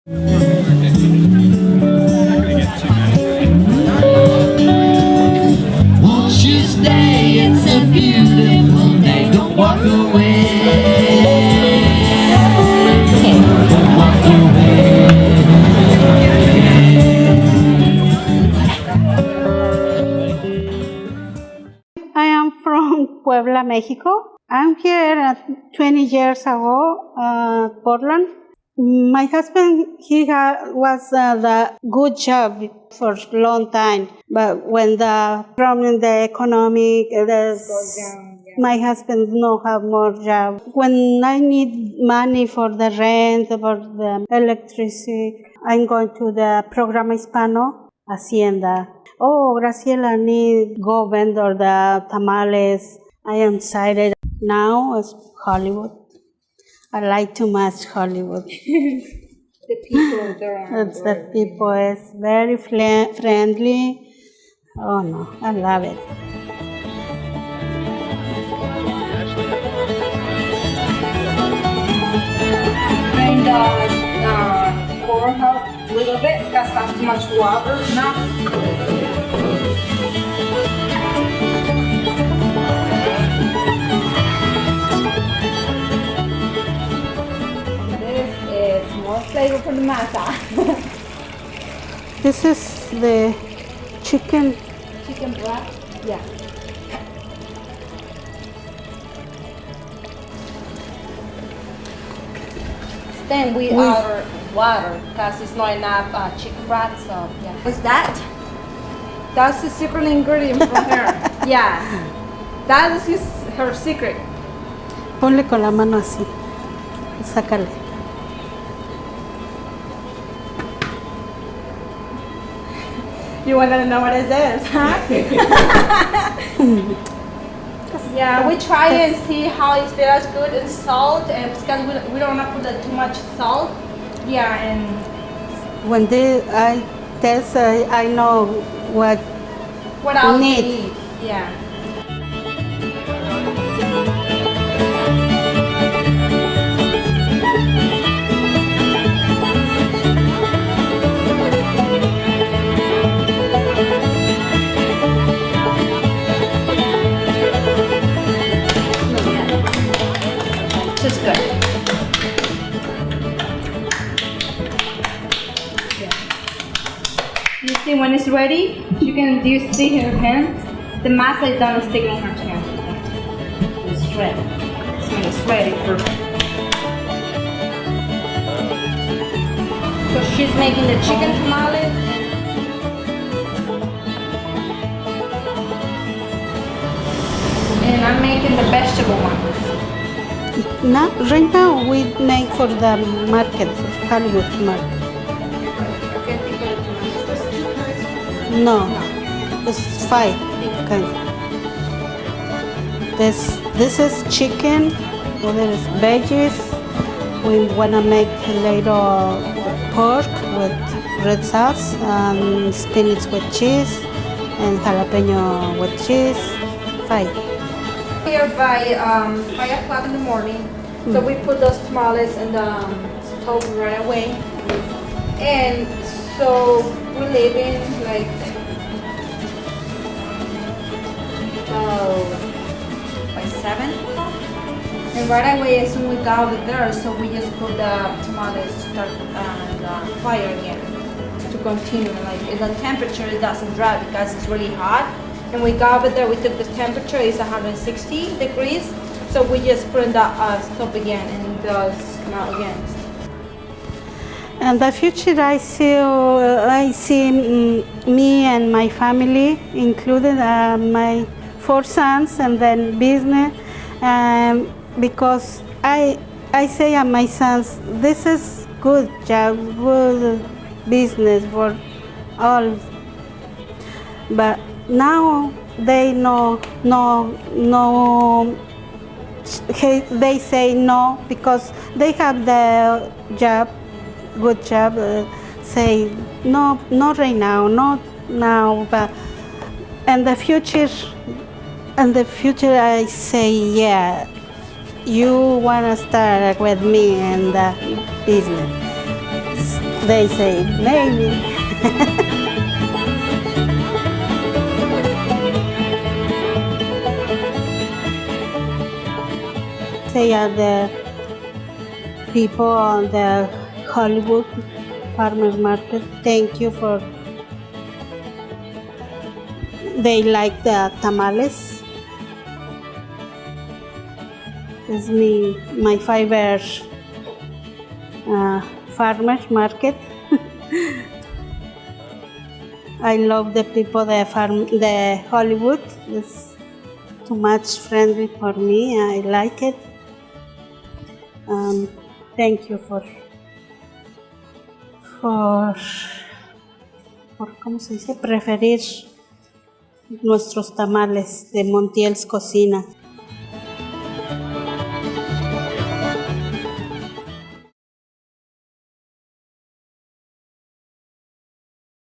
Won't you stay? It's a beautiful day. Don't walk away. Don't walk away. I am from Puebla, Mexico. I'm here 20 years ago, Portland. My husband, was the good job for a long time, but when the problem, the economic, my husband no have more job. When I need money for the rent, for the electricity, I'm going to the Programa Hispano, Hacienda. Oh, Graciela need go vendor the tamales. I am excited. Now it's Hollywood. I like too much Hollywood. The people there. The people is very friendly. Oh no, I love it. Drain the corn out a little bit because it has too much water now. More flavor from the masa. This is the chicken. Chicken broth? Yeah. Then we add water because it's not enough chicken broth, so yeah. What's that? That's the secret ingredient from her. Yeah. That is her secret. Ponle con la mano así. Sácale. You want to know what it is, huh? Yeah, we try and see how it feels good and salt, and because we don't want to put too much salt. Yeah, and when I taste, I know what else need. we need. Yeah. Just good. Yeah. You see when it's ready, do you see her hand? The masa is done sticking in her hand. It's ready. So when it's ready, perfect. So she's making the chicken tamales. And I'm making the vegetable one. Now, right now we make for the market, for Hollywood market. No, it's 5 kinds. This is chicken. There is veggies. We wanna make later pork with red sauce and spinach with cheese and jalapeno with cheese. 5. Here by 5 o'clock in the morning, so we put those tamales in the stove right away, and so we leave in like by 7 o'clock, and right away as soon as we got over there, so we just put the tamales start on the fire again to continue. Like the temperature, it doesn't dry because it's really hot. And we got over there, we took the temperature, it's 160 degrees. So we just put in the stove again and it does come out again. In the future, I see me and my family, included my 4 sons, and then business, because I say to my sons, this is good job, good business for all, but now they they say no because they have the job, good job. Say no, not right now, not now, but in the future. I say yeah. You wanna start with me in the business? They say, maybe. They are the people on the Hollywood farmers market. Thank you for. They like the tamales. It's my favorite farmers market. I love the people, the Hollywood. It's too much friendly for me. I like it. Thank you por ¿cómo se dice? Preferir nuestros tamales de Montiel's Cocina.